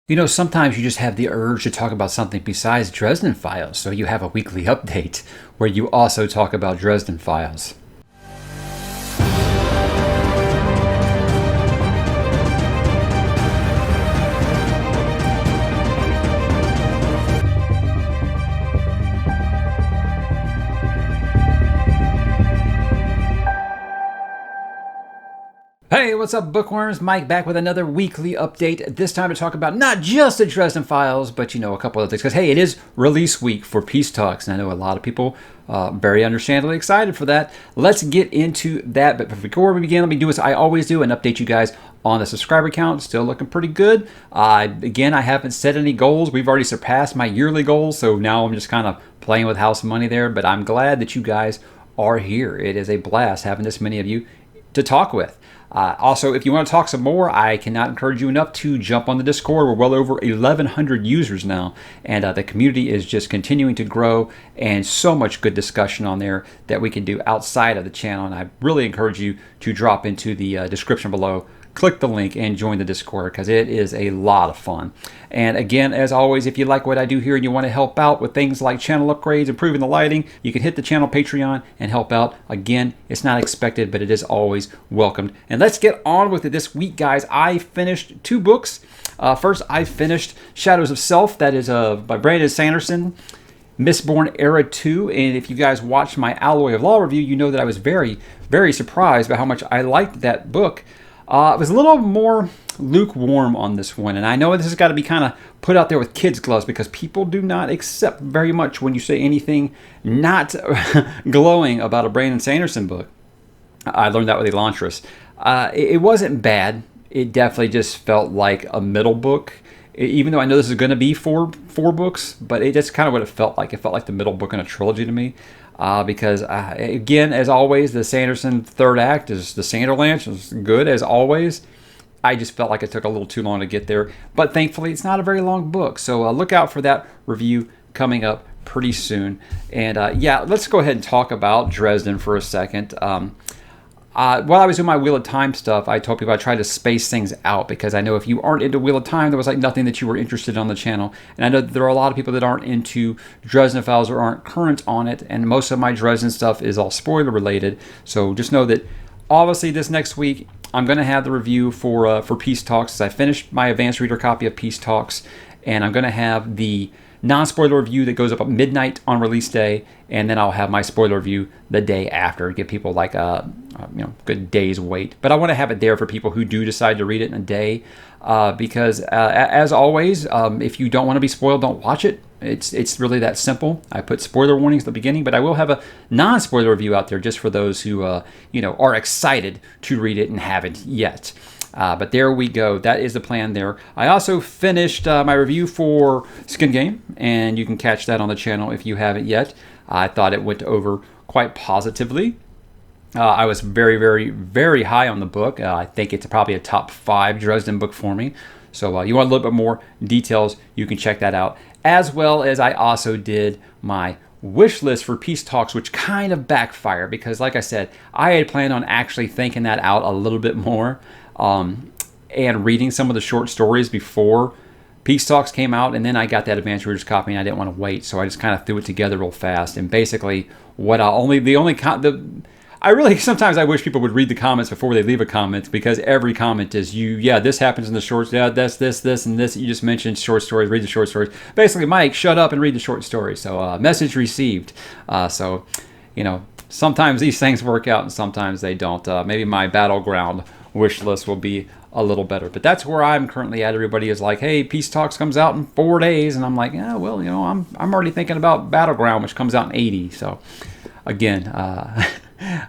Sometimes you just have the urge to talk about something besides Dresden Files, so you have a weekly update where you also talk about Dresden Files. Hey, what's up, bookworms? Mike back with another weekly update. This time to talk about not just the Dresden Files, but a couple other things. Because hey, it is release week for Peace Talks, and I know a lot of people very understandably excited for that. Let's get into that. But before we begin, let me do as I always do and update you guys on the subscriber count. Still looking pretty good. Again, I haven't set any goals. We've already surpassed my yearly goals, so now I'm just kind of playing with house money there. But I'm glad that you guys are here. It is a blast having this many of you to talk with. Also, if you want to talk some more, I cannot encourage you enough to jump on the Discord. We're well over 1,100 users now, and the community is just continuing to grow, and so much good discussion on there that we can do outside of the channel. And I really encourage you to drop into the description below, click the link, and join the Discord because it is a lot of fun. And again, as always, if you like what I do here and you want to help out with things like channel upgrades, improving the lighting, you can hit the channel Patreon and help out. Again, it's not expected, but it is always welcomed. And let's get on with it this week, guys. I finished 2 books. First, I finished Shadows of Self. That is by Brandon Sanderson. Mistborn Era 2, and if you guys watched my Alloy of Law review, you know that I was very, very surprised by how much I liked that book. It was a little more lukewarm on this one, and I know this has got to be kind of put out there with kids' gloves because people do not accept very much when you say anything not glowing about a Brandon Sanderson book. I learned that with Elantris. It wasn't bad. It definitely just felt like a middle book, even though I know this is going to be four books, but that's kind of what it felt like. It felt like the middle book in a trilogy to me. Because, again, as always, the Sanderson third act is the Sanderlanche is good, as always. I just felt like it took a little too long to get there. But thankfully, it's not a very long book. So look out for that review coming up pretty soon. And, yeah, let's go ahead and talk about Dresden for a second. While I was doing my Wheel of Time stuff, I told people I tried to space things out because I know if you aren't into Wheel of Time, there was like nothing that you were interested in on the channel. And I know that there are a lot of people that aren't into Dresden Files or aren't current on it, and most of my Dresden stuff is all spoiler related. So just know that obviously this next week I'm going to have the review for Peace Talks as I finished my advanced reader copy of Peace Talks, and I'm going to have the non-spoiler review that goes up at midnight on release day, and then I'll have my spoiler review the day after, give people like a good day's wait. But I want to have it there for people who do decide to read it in a day, because as always, if you don't want to be spoiled, don't watch it. It's really that simple. I put spoiler warnings at the beginning, but I will have a non-spoiler review out there just for those who are excited to read it and haven't yet. But there we go. That is the plan there. I also finished my review for Skin Game, and you can catch that on the channel if you haven't yet. I thought it went over quite positively. I was very, very, very high on the book. I think it's probably a top 5 Dresden book for me. So you want a little bit more details, you can check that out. As well as I also did my wish list for Peace Talks, which kind of backfired because, like I said, I had planned on actually thinking that out a little bit more. And reading some of the short stories before Peace Talks came out, and then I got that advanced reader's copy, and I didn't want to wait, so I just kind of threw it together real fast. And basically, I really sometimes I wish people would read the comments before they leave a comment, because every comment is this happens in the shorts, that's this, and this. You just mentioned short stories, read the short stories. Basically, Mike, shut up and read the short stories. So message received. Sometimes these things work out and sometimes they don't. Maybe my battleground wish list will be a little better, but that's where I'm currently at. Everybody is like, hey, Peace Talks comes out in 4 days, and I'm like, yeah, well, I'm already thinking about Battleground, which comes out in 80. So again,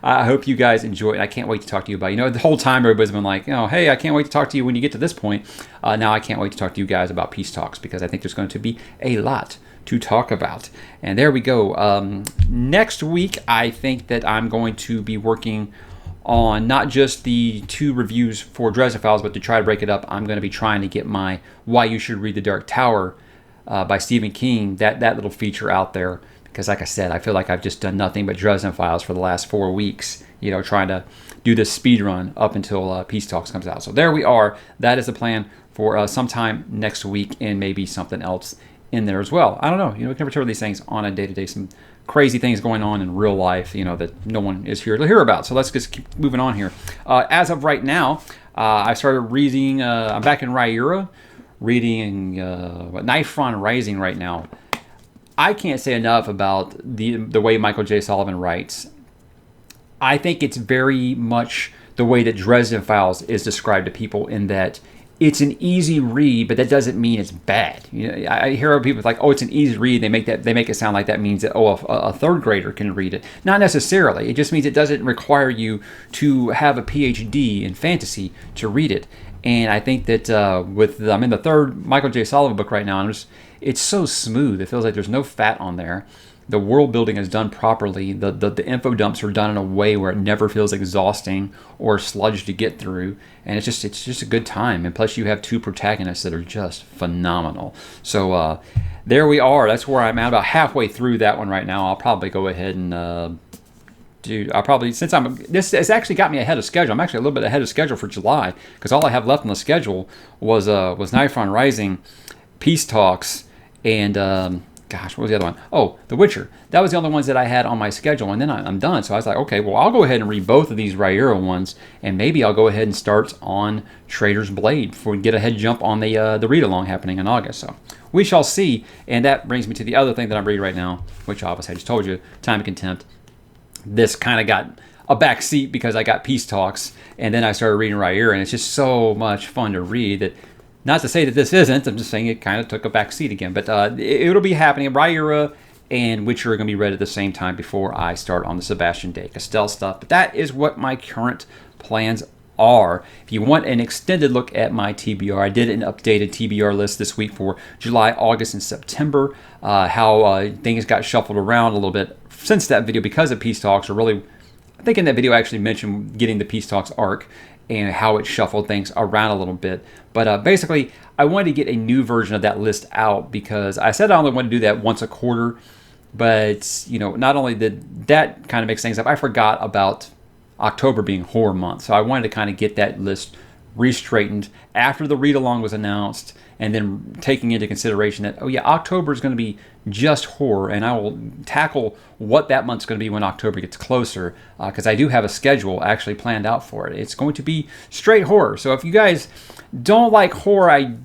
I hope you guys enjoy it. I can't wait to talk to you about it. The whole time everybody's been like, hey, I can't wait to talk to you when you get to this point. Now I can't wait to talk to you guys about Peace Talks because I think there's going to be a lot to talk about. And there we go. Next week, I think that I'm going to be working on not just the 2 reviews for Dresden Files, but to try to break it up, I'm going to be trying to get my Why You Should Read the Dark Tower by Stephen King, that little feature out there. Because like I said, I feel like I've just done nothing but Dresden Files for the last 4 weeks, trying to do this speed run up until Peace Talks comes out. So there we are. That is the plan for sometime next week, and maybe something else in there as well. I don't know. We can never tell these things on a day-to-day. Some crazy things going on in real life, that no one is here to hear about. So let's just keep moving on here. As of right now, I started reading. I'm back in Riyria, reading Nifron Rising right now. I can't say enough about the way Michael J. Sullivan writes. I think it's very much the way that Dresden Files is described to people, in that it's an easy read, but that doesn't mean it's bad. I hear people like, "Oh, it's an easy read." They make it sound like that means that a third grader can read it. Not necessarily. It just means it doesn't require you to have a PhD in fantasy to read it. And I think that I'm in the third Michael J. Sullivan book right now, and it's so smooth. It feels like there's no fat on there. The world building is done properly. The info dumps are done in a way where it never feels exhausting or sludge to get through, and it's just a good time. And plus, you have two protagonists that are just phenomenal. So there we are. That's where I'm at, about halfway through that one right now. I'll probably go ahead and this has actually got me ahead of schedule. I'm actually a little bit ahead of schedule for July, because all I have left on the schedule was Nifron Rising, Peace Talks, and what was the other one? Oh, The Witcher. That was the only ones that I had on my schedule, and then I'm done. So I was like, okay, well, I'll go ahead and read both of these Riyria ones, and maybe I'll go ahead and start on Traitor's Blade before we get a head jump on the read-along happening in August. So we shall see. And that brings me to the other thing that I'm reading right now, which obviously I just told you, Time of Contempt. This kind of got a back seat because I got Peace Talks, and then I started reading Riyria, and it's just so much fun to read that. Not to say that this isn't, I'm just saying it kind of took a back seat again. But it'll be happening. Riyria and Witcher are going to be read at the same time before I start on the Sebastian de Castell stuff. But that is what my current plans are. If you want an extended look at my TBR, I did an updated TBR list this week for July, August, and September. How things got shuffled around a little bit since that video because of Peace Talks. I think in that video I actually mentioned getting the Peace Talks arc and how it shuffled things around a little bit. But basically, I wanted to get a new version of that list out because I said I only want to do that once a quarter. But, not only did that kind of mix things up, I forgot about October being horror month. So I wanted to kind of get that list re-straightened after the read-along was announced, and then taking into consideration that, October is going to be just horror, and I will tackle what that month's going to be when October gets closer, because I do have a schedule actually planned out for it. It's going to be straight horror. So if you guys don't like horror, I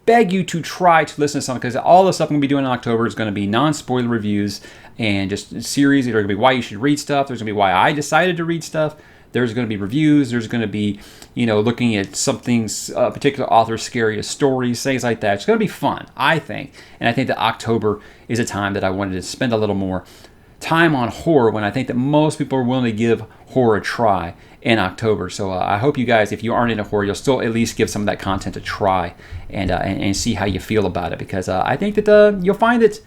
beg you to try to listen to something, because all the stuff I'm going to be doing in October is going to be non-spoiler reviews and just series. There's going to be why you should read stuff. There's going to be why I decided to read stuff. There's going to be reviews. There's going to be, looking at something's particular author's scariest stories, things like that. It's going to be fun, I think. And I think that October is a time that I wanted to spend a little more time on horror, when I think that most people are willing to give horror a try in October. So I hope you guys, if you aren't into horror, you'll still at least give some of that content a try and see how you feel about it. Because I think that you'll find that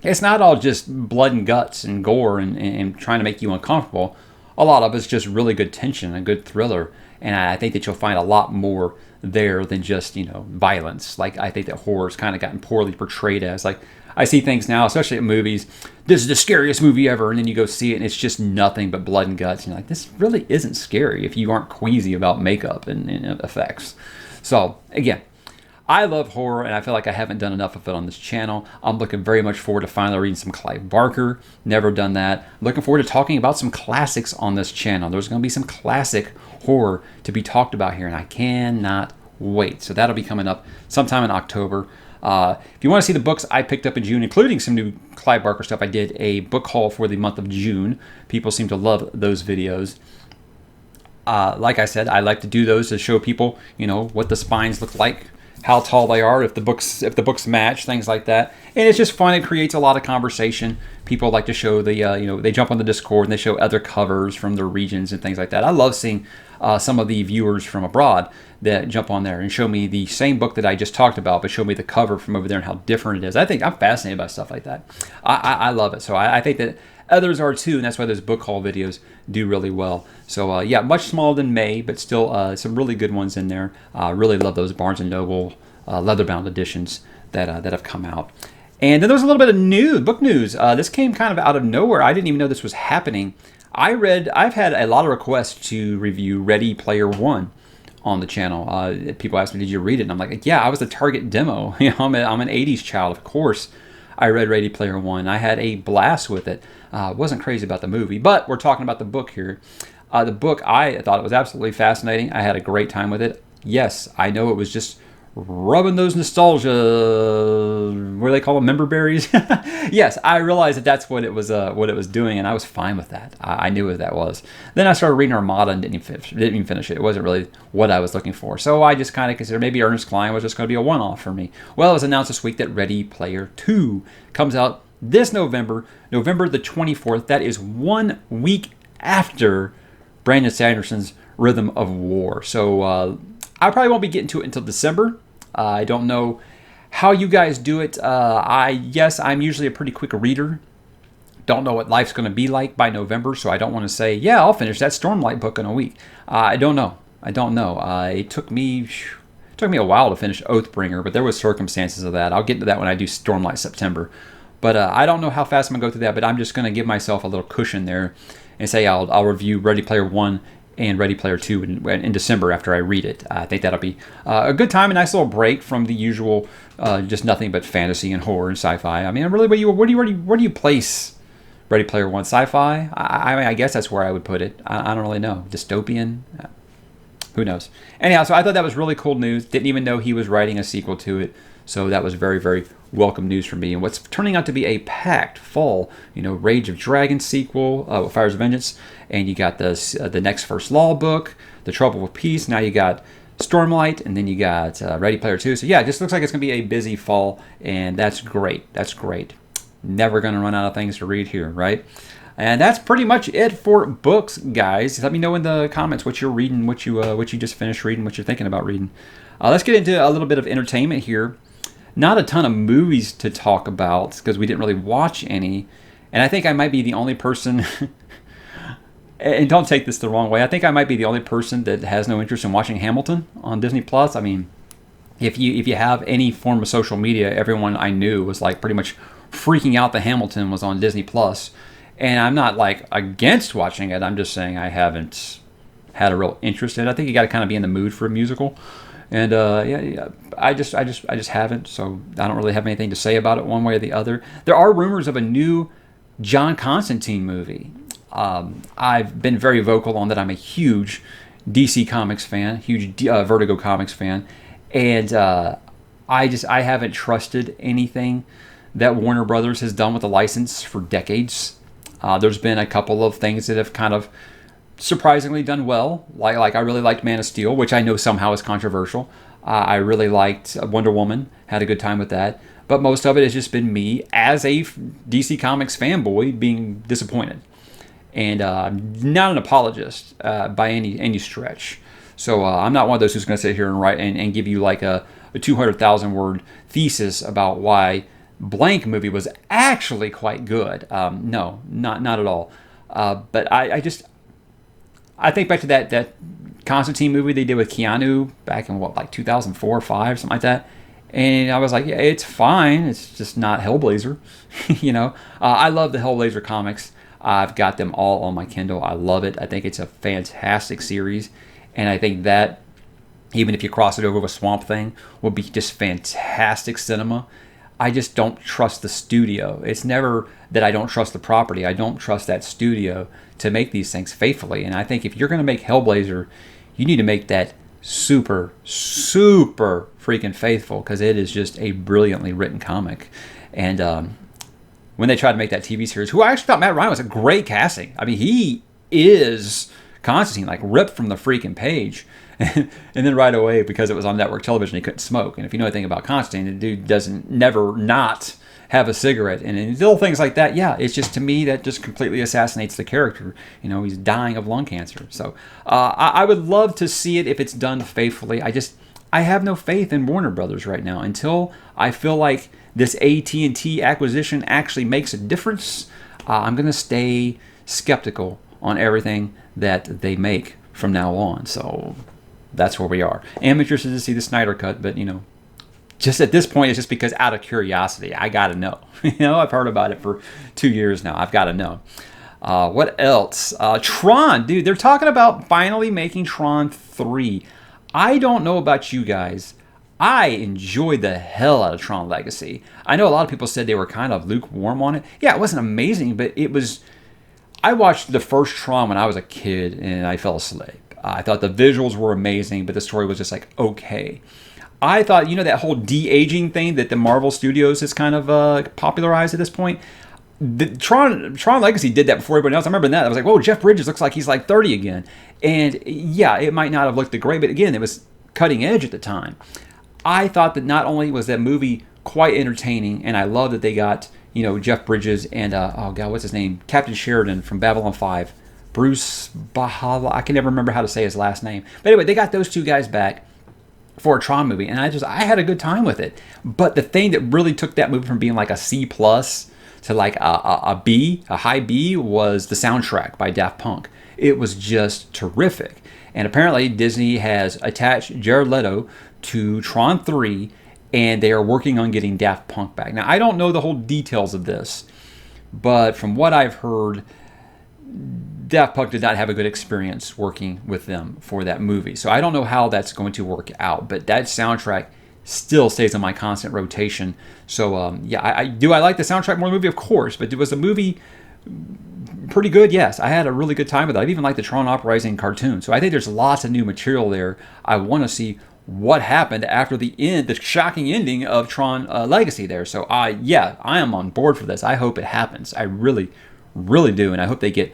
it's not all just blood and guts and gore and trying to make you uncomfortable. A lot of it's just really good tension and good thriller, and I think that you'll find a lot more there than just violence. Like, I think that horror's kind of gotten poorly portrayed as. Like, I see things now, especially at movies, this is the scariest movie ever, and then you go see it and it's just nothing but blood and guts, and you're like, this really isn't scary if you aren't queasy about makeup and effects. So again, I love horror, and I feel like I haven't done enough of it on this channel. I'm looking very much forward to finally reading some Clive Barker. Never done that. I'm looking forward to talking about some classics on this channel. There's going to be some classic horror to be talked about here, and I cannot wait. So that'll be coming up sometime in October. If you want to see the books I picked up in June, including some new Clive Barker stuff, I did a book haul for the month of June. People seem to love those videos. Like I said, I like to do those to show people, what the spines look like, how tall they are, if the books match, things like that. And it's just fun. It creates a lot of conversation. People like to show they jump on the Discord and they show other covers from their regions and things like that. I love seeing some of the viewers from abroad that jump on there and show me the same book that I just talked about, but show me the cover from over there and how different it is. I think I'm fascinated by stuff like that. I love it. So I think that others are too, and that's why those book haul videos do really well. So yeah, much smaller than May, but still some really good ones in there. Really love those Barnes & Noble leather-bound editions that have come out. And then there was a little bit of book news. This came kind of out of nowhere. I didn't even know this was happening. I've had a lot of requests to review Ready Player One on the channel. People ask me, did you read it? And I'm like, yeah, I was the target demo. I'm an 80s child. Of course, I read Ready Player One. I had a blast with it. Wasn't crazy about the movie, but we're talking about the book here. The book, I thought it was absolutely fascinating. I had a great time with it. Yes, I know it was just rubbing those nostalgia, what do they call them, member berries? Yes, I realized that's what it was doing, and I was fine with that. I knew what that was. Then I started reading Armada and didn't even finish it. It wasn't really what I was looking for. So I just kind of considered maybe Ernest Cline was just going to be a one-off for me. Well, it was announced this week that Ready Player 2 comes out this November the 24th. That is 1 week after Brandon Sanderson's Rhythm of War. So I probably won't be getting to it until December. I don't know how you guys do it. I'm usually a pretty quick reader. Don't know what life's going to be like by November, so I don't want to say, yeah, I'll finish that Stormlight book in a week. I don't know. It took me a while to finish Oathbringer, but there was circumstances of that. I'll get to that when I do Stormlight September. But I don't know how fast I'm going to go through that, but I'm just going to give myself a little cushion there and say I'll review Ready Player 1 and Ready Player 2 in December after I read it. I think that'll be a good time, a nice little break from the usual just nothing but fantasy and horror and sci-fi. I mean, really, where do you place Ready Player 1? Sci-fi? I guess that's where I would put it. I don't really know. Dystopian? Who knows? Anyhow, so I thought that was really cool news. Didn't even know he was writing a sequel to it. So that was very, very welcome news for me. And what's turning out to be a packed fall, Rage of Dragons sequel, Fires of Vengeance, and you got the next First Law book, The Trouble with Peace. Now you got Stormlight, and then you got Ready Player 2. So yeah, it just looks like it's going to be a busy fall, and that's great. That's great. Never going to run out of things to read here, right? And that's pretty much it for books, guys. Let me know in the comments what you're reading, what you just finished reading, what you're thinking about reading. Let's get into a little bit of entertainment here. Not a ton of movies to talk about because we didn't really watch any. And I think I might be the only person, and don't take this the wrong way, I think I might be the only person that has no interest in watching Hamilton on Disney+. I mean, if you have any form of social media, everyone I knew was like pretty much freaking out that Hamilton was on Disney+. And I'm not like against watching it. I'm just saying I haven't had a real interest in it. I think you got to kind of be in the mood for a musical. And I just haven't, so I don't really have anything to say about it one way or the other. There are rumors of a new John Constantine movie. I've been very vocal on that. I'm a huge DC Comics fan, huge Vertigo Comics fan, and I haven't trusted anything that Warner Brothers has done with the license for decades. There's been a couple of things that have kind of surprisingly done well. Like I really liked Man of Steel, which I know somehow is controversial. I really liked Wonder Woman, had a good time with that. But most of it has just been me as a DC Comics fanboy being disappointed. And not an apologist by any stretch. So I'm not one of those who's going to sit here and write and give you like a 200,000 word thesis about why blank movie was actually quite good. No, not at all. But I think back to that Constantine movie they did with Keanu back in 2004 or 5, something like that. And I was like, yeah, it's fine. It's just not Hellblazer. I love the Hellblazer comics. I've got them all on my Kindle. I love it. I think it's a fantastic series. And I think that, even if you cross it over with Swamp Thing, will be just fantastic cinema. I just don't trust the studio. It's never that I don't trust the property. I don't trust that studio to make these things faithfully. And I think if you're going to make Hellblazer, you need to make that super, super freaking faithful, because it is just a brilliantly written comic. And when they tried to make that TV series, who I actually thought Matt Ryan was a great casting. I mean, he is Constantine, like ripped from the freaking page. And then right away, because it was on network television, he couldn't smoke. And if you know anything about Constantine, the dude doesn't never not have a cigarette. And little things like that, yeah, it's just, to me, that just completely assassinates the character. He's dying of lung cancer. So I would love to see it if it's done faithfully. I have no faith in Warner Brothers right now until I feel like this AT&T acquisition actually makes a difference. I'm going to stay skeptical on everything that they make from now on. So that's where we are. I'm interested to see the Snyder Cut, but just at this point, it's just because out of curiosity, I gotta know. I've heard about it for 2 years now. I've got to know. What else? Tron, dude, they're talking about finally making Tron 3. I don't know about you guys. I enjoyed the hell out of Tron Legacy. I know a lot of people said they were kind of lukewarm on it. Yeah, it wasn't amazing, but it was... I watched the first Tron when I was a kid, and I fell asleep. I thought the visuals were amazing, but the story was just like, okay. I thought, that whole de-aging thing that the Marvel Studios has kind of popularized at this point, the Tron Legacy did that before everybody else. I remember that. I was like, whoa, Jeff Bridges looks like he's like 30 again. And yeah, it might not have looked great, but again, it was cutting edge at the time. I thought that not only was that movie quite entertaining, and I love that they got, Jeff Bridges and, oh God, what's his name? Captain Sheridan from Babylon 5. Bruce Bahala. I can never remember how to say his last name. But anyway, they got those two guys back for a Tron movie, and I had a good time with it. But the thing that really took that movie from being like a C+ to like a B, a high B, was the soundtrack by Daft Punk. It was just terrific. And apparently Disney has attached Jared Leto to Tron 3, and they are working on getting Daft Punk back. Now, I don't know the whole details of this, but from what I've heard, Daft Punk did not have a good experience working with them for that movie. So I don't know how that's going to work out, but that soundtrack still stays on my constant rotation. So yeah, I like the soundtrack more than the movie, of course, but was the movie pretty good? Yes, I had a really good time with it. I even liked the Tron Uprising cartoon. So I think there's lots of new material there. I want to see what happened after the shocking ending of Tron Legacy there. So yeah, I am on board for this. I hope it happens. I really, really do, and I hope they get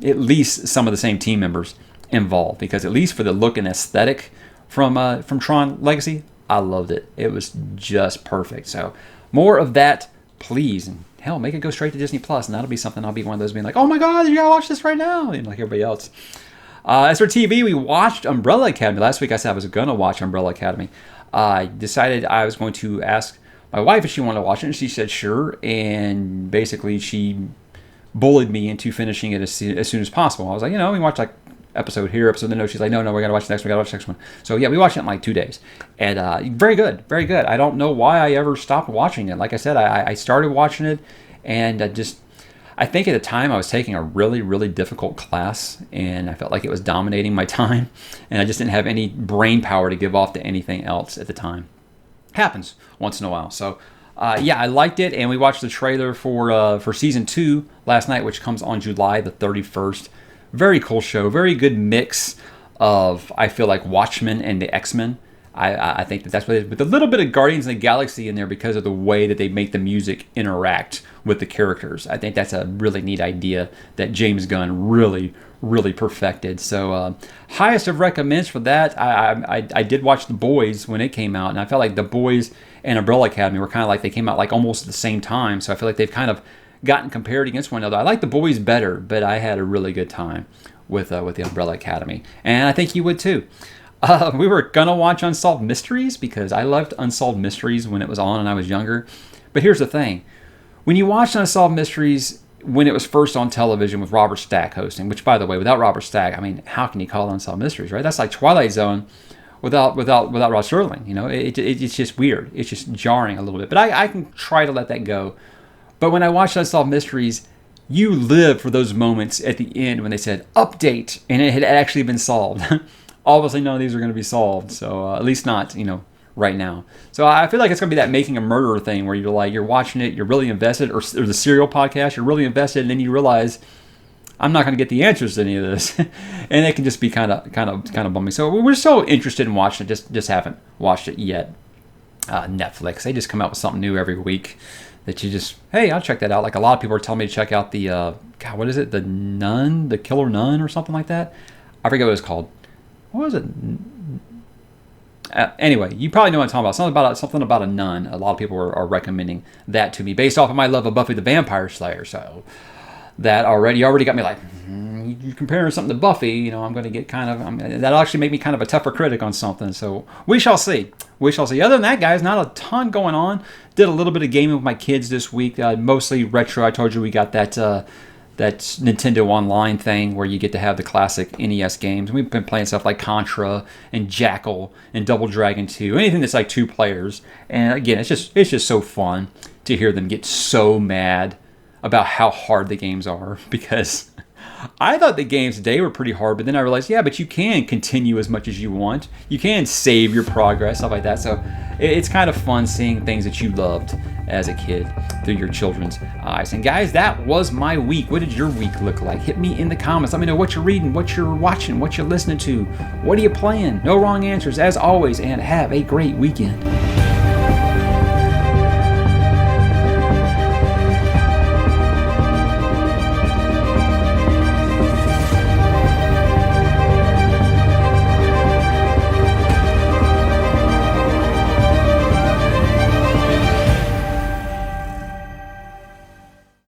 at least some of the same team members involved, because at least for the look and aesthetic from Tron Legacy, I loved it. It was just perfect. So more of that, please. And hell, make it go straight to Disney Plus, and that'll be something. I'll be one of those being like, oh my God, you gotta watch this right now, and like everybody else. As for TV, we watched Umbrella Academy. Last week I said I was going to watch Umbrella Academy. I decided I was going to ask my wife if she wanted to watch it, and she said sure, and basically she bullied me into finishing it as soon as possible. I was like, we watch like episode here, episode there. No, she's like, no, we gotta watch the next one, we gotta watch the next one. So yeah, we watched it in like 2 days. And very good, very good. I don't know why I ever stopped watching it. Like I said, I started watching it, and I think at the time I was taking a really, really difficult class, and I felt like it was dominating my time, and I just didn't have any brain power to give off to anything else at the time. Happens once in a while. So yeah, I liked it, and we watched the trailer for season 2 last night, which comes on July the 31st. Very cool show, very good mix of, I feel like, Watchmen and the X-Men. I think that's what it is, with a little bit of Guardians of the Galaxy in there because of the way that they make the music interact with the characters. I think that's a really neat idea that James Gunn really, really perfected. So highest of recommends for that. I did watch The Boys when it came out, and I felt like The Boys and Umbrella Academy were kind of like they came out like almost at the same time. So I feel like they've kind of gotten compared against one another. I like The Boys better, but I had a really good time with the Umbrella Academy, and I think you would too. We were gonna watch Unsolved Mysteries because I loved Unsolved Mysteries when it was on and I was younger. But here's the thing: when you watch Unsolved Mysteries when it was first on television with Robert Stack hosting, which, by the way, without Robert Stack, I mean, how can you call it Unsolved Mysteries, right? That's like Twilight Zone without Rod Serling. It's just weird. It's just jarring a little bit. But I can try to let that go. But when I watched Unsolved Mysteries, you live for those moments at the end when they said update and it had actually been solved. Obviously, none of these are going to be solved, so at least not, right now. So I feel like it's going to be that Making a Murderer thing where you're watching it, you're really invested, or the Serial podcast, you're really invested, and then you realize I'm not going to get the answers to any of this, and it can just be kind of bummy. So we're so interested in watching it, just haven't watched it yet. Netflix, they just come out with something new every week that you just, hey, I'll check that out. Like a lot of people are telling me to check out the what is it, the Nun, the Killer Nun, or something like that. I forget what it's called. What was it? Anyway, you probably know what I'm talking about. Something about a nun. A lot of people are recommending that to me based off of my love of Buffy the Vampire Slayer. So that already got me like, you're comparing something to Buffy. I'm going to get that'll actually make me kind of a tougher critic on something. So we shall see. Other than that, guys, not a ton going on. Did a little bit of gaming with my kids this week. Mostly retro. I told you we got that Nintendo Online thing where you get to have the classic NES games. We've been playing stuff like Contra and Jackal and Double Dragon 2, anything that's like 2 players. And again, it's just so fun to hear them get so mad about how hard the games are, because I thought the games today were pretty hard, but then I realized, yeah, but you can continue as much as you want. You can save your progress, stuff like that. So it's kind of fun seeing things that you loved as a kid through your children's eyes. And guys, that was my week. What did your week look like? Hit me in the comments. Let me know what you're reading, what you're watching, what you're listening to. What are you playing? No wrong answers, as always, and have a great weekend.